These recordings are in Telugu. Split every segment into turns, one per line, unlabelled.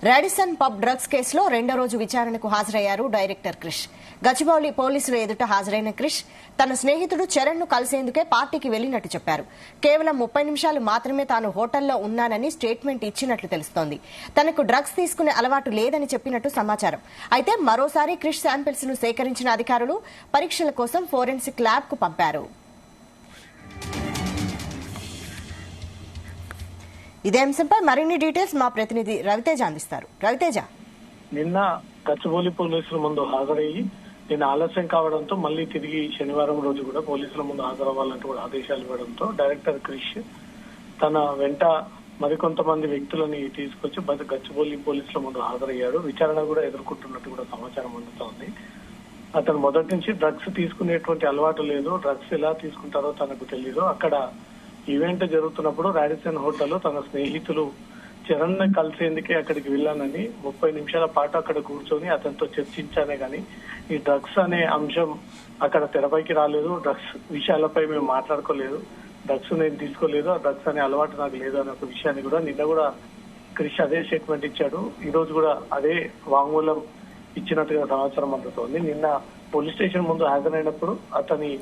రాడిసన్ పబ్ డ్రగ్స్ కేసులో రెండో రోజు విచారణకు హాజరయ్యారు డైరెక్టర్ క్రిష్. గచ్చిబౌలి పోలీసుల ఎదుట హాజరైన క్రిష్ తన స్నేహితుడు చరణ్ ను కలిసేందుకే పార్టీకి వెళ్లినట్టు చెప్పారు. కేవలం 30 నిమిషాలు మాత్రమే తాను హోటల్లో ఉన్నానని స్టేట్మెంట్ ఇచ్చినట్లు తెలుస్తోంది. తనకు డ్రగ్స్ తీసుకునే అలవాటు లేదని చెప్పినట్టు సమాచారం. అయితే మరోసారి క్రిష్ శాంపిల్స్ ను సేకరించిన అధికారులు పరీక్షల కోసం ఫోరెన్సిక్ ల్యాబ్ కు పంపారు. ఇదే అంశంపై మరిన్ని డీటెయిల్స్ మా ప్రతినిధి రవితేజ అందిస్తారు. రవితేజ,
నిన్న గచ్చిబౌలి పోలీసుల ముందు హాజరయ్యి నిన్న ఆలస్యం కావడంతో మళ్లీ తిరిగి శనివారం రోజు కూడా పోలీసుల ముందు హాజరవ్వాలంటూ కూడా ఆదేశాలు ఇవ్వడంతో డైరెక్టర్ క్రిష్ తన వెంట మరికొంతమంది వ్యక్తులని తీసుకొచ్చి గచ్చిబౌలి పోలీసుల ముందు హాజరయ్యాడు. విచారణ కూడా ఎదుర్కొంటున్నట్టు కూడా సమాచారం అందుతోంది. అతను మొదటి నుంచి డ్రగ్స్ తీసుకునేటువంటి అలవాటు లేదు, డ్రగ్స్ ఎలా తీసుకుంటారో తనకు తెలియదు. అక్కడ ఈవెంట్ జరుగుతున్నప్పుడు రాడిసన్ హోటల్లో తన స్నేహితులు చరణ్ ని కలిసేందుకే అక్కడికి వెళ్ళానని 30 నిమిషాల పాటు అక్కడ కూర్చొని అతనితో చర్చించానే గాని ఈ డ్రగ్స్ అనే అంశం అక్కడ తెరపైకి రాలేదు. డ్రగ్స్ విషయాలపై మేము మాట్లాడుకోలేదు, డ్రగ్స్ నేను తీసుకోలేదు, ఆ డ్రగ్స్ అనే అలవాటు నాకు లేదు అనే ఒక విషయాన్ని కూడా నిన్న కూడా క్రిష్ అదే స్టేట్మెంట్ ఇచ్చాడు. ఈ రోజు కూడా అదే వాంగ్మూలం ఇచ్చినట్టుగా సమాచారం అందుతోంది. నిన్న పోలీస్ స్టేషన్ ముందు హాజరైనప్పుడు అతని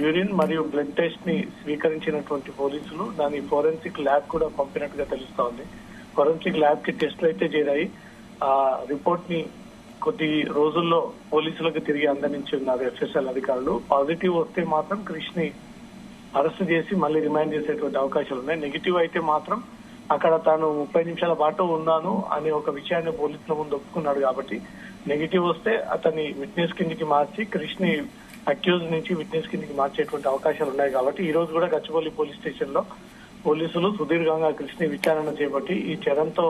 యూరిన్ మరియు బ్లడ్ టెస్ట్ ని స్వీకరించినటువంటి పోలీసులు దాని ఫోరెన్సిక్ ల్యాబ్ కూడా పంపినట్టుగా తెలుస్తోంది. ఫోరెన్సిక్ ల్యాబ్ కి టెస్టులు అయితే చేరాయి. ఆ రిపోర్ట్ ని కొద్ది రోజుల్లో పోలీసులకు తిరిగి అందనించున్నారు ఎఫ్ఎస్ఎల్ అధికారులు. పాజిటివ్ వస్తే మాత్రం క్రిష్ ని అరెస్ట్ చేసి మళ్ళీ రిమాండ్ చేసేటువంటి అవకాశాలు ఉన్నాయి. నెగిటివ్ అయితే మాత్రం అక్కడ తాను 30 నిమిషాల పాటు ఉన్నాను అనే ఒక విషయాన్ని పోలీసుల ముందు ఒప్పుకున్నాడు. కాబట్టి నెగిటివ్ వస్తే అతన్ని విట్నెస్ కిందికి మార్చి క్రిష్ ని అక్యూజ్ నుంచి విట్నెస్ కిందికి మార్చేటువంటి అవకాశాలు ఉన్నాయి. కాబట్టి ఈ రోజు కూడా గచ్చిబౌలి పోలీస్ స్టేషన్ లో పోలీసులు సుదీర్ఘంగా క్రిష్ ని విచారణ చేపట్టి ఈ చరణ్ తో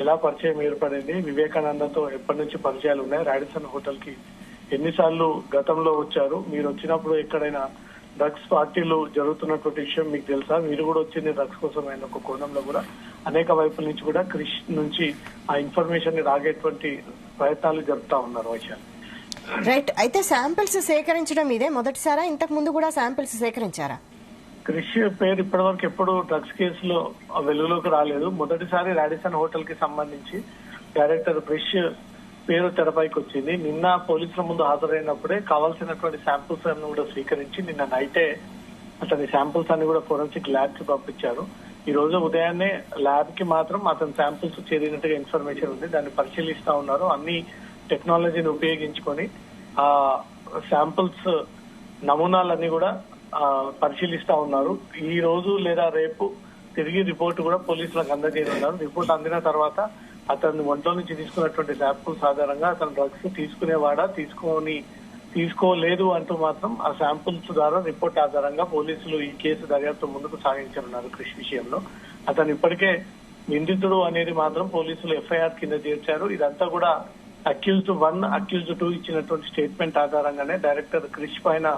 ఎలా పరిచయం ఏర్పడింది, వివేకానందతో ఎప్పటి నుంచి పరిచయాలు ఉన్నాయి, రాడిసన్ హోటల్ కి ఎన్నిసార్లు గతంలో వచ్చారు, మీరు వచ్చినప్పుడు ఎక్కడైనా డ్రగ్స్ పార్టీలు జరుగుతున్నటువంటి విషయం మీకు తెలుసా, మీరు కూడా వచ్చింది డ్రగ్స్ కోసం అయిన ఒక కోణంలో కూడా అనేక వైపుల నుంచి కూడా క్రిష్ నుంచి ఆ ఇన్ఫర్మేషన్ ని రాగేటువంటి ప్రయత్నాలు జరుపుతా ఉన్నారు. వైశాలి
రైట్. అయితే శాంపిల్స్ సేకరించడం ఇదే మొదటిసారా? ఇంతకు ముందు కూడా శాంపిల్స్ సేకరించారా?
క్రిష్ పేరు ఇప్పటివరకు ఎప్పుడు డ్రగ్స్ కేసులో వెలుగులోకి రాలేదు. మొదటిసారి రాడిసన్ హోటల్ కి సంబంధించి డైరెక్టర్ క్రిష్ పేరు తెరపైకి వచ్చింది. నిన్న పోలీసుల ముందు హాజరైనప్పుడే కావాల్సినటువంటి శాంపిల్స్ అన్ని కూడా స్వీకరించి నిన్న నైటే అతని శాంపిల్స్ అన్ని కూడా ఫోరెన్సిక్ ల్యాబ్ కి పంపించారు. ఈ రోజు ఉదయాన్నే ల్యాబ్ కి మాత్రం అతని శాంపిల్స్ చేరినట్టుగా ఇన్ఫర్మేషన్ ఉంది. దాన్ని పరిశీలిస్తా ఉన్నారు. అన్ని టెక్నాలజీని ఉపయోగించుకొని ఆ శాంపిల్స్ నమూనాలన్నీ కూడా పరిశీలిస్తా ఉన్నారు. ఈ రోజు లేదా రేపు తిరిగి రిపోర్ట్ కూడా పోలీసులకు అందజేయనున్నారు. రిపోర్ట్ అందిన తర్వాత అతన్ని ఒంట్లో నుంచి తీసుకున్నటువంటి శాంపిల్స్ ఆధారంగా అతను డ్రగ్స్ తీసుకునేవాడా తీసుకోలేదు అంటూ మాత్రం ఆ శాంపిల్స్ ద్వారా రిపోర్ట్ ఆధారంగా పోలీసులు ఈ కేసు దర్యాప్తు ముందుకు సాగించనున్నారు. క్రిష్ విషయంలో అతను ఇప్పటికే నిందితుడు అనేది మాత్రం పోలీసులు ఎఫ్ఐఆర్ కింద చేర్చారు. ఇదంతా కూడా అక్యూజ్డ్ 1, అక్యూజ్డ్ 2 ఇచ్చినటువంటి స్టేట్మెంట్ ఆధారంగానే డైరెక్టర్ క్రిష్ పైన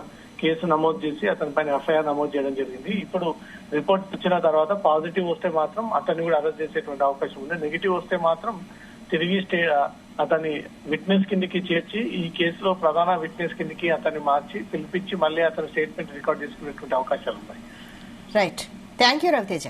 కేసు నమోదు చేసి అతని పైన ఎఫ్ఐఆర్ నమోదు చేయడం జరిగింది. ఇప్పుడు రిపోర్ట్ వచ్చిన తర్వాత పాజిటివ్ వస్తే మాత్రం అతన్ని కూడా అరెస్ట్ చేసేటువంటి అవకాశం ఉంది. నెగిటివ్ వస్తే మాత్రం తిరిగి అతని విట్నెస్ కిందికి చేర్చి ఈ కేసులో ప్రధాన విట్నెస్ కిందికి అతన్ని మార్చి పిలిపించి మళ్ళీ అతని స్టేట్మెంట్ రికార్డ్ చేసుకునేటువంటి అవకాశాలు ఉన్నాయి.
రైట్. Thank you Raviteja.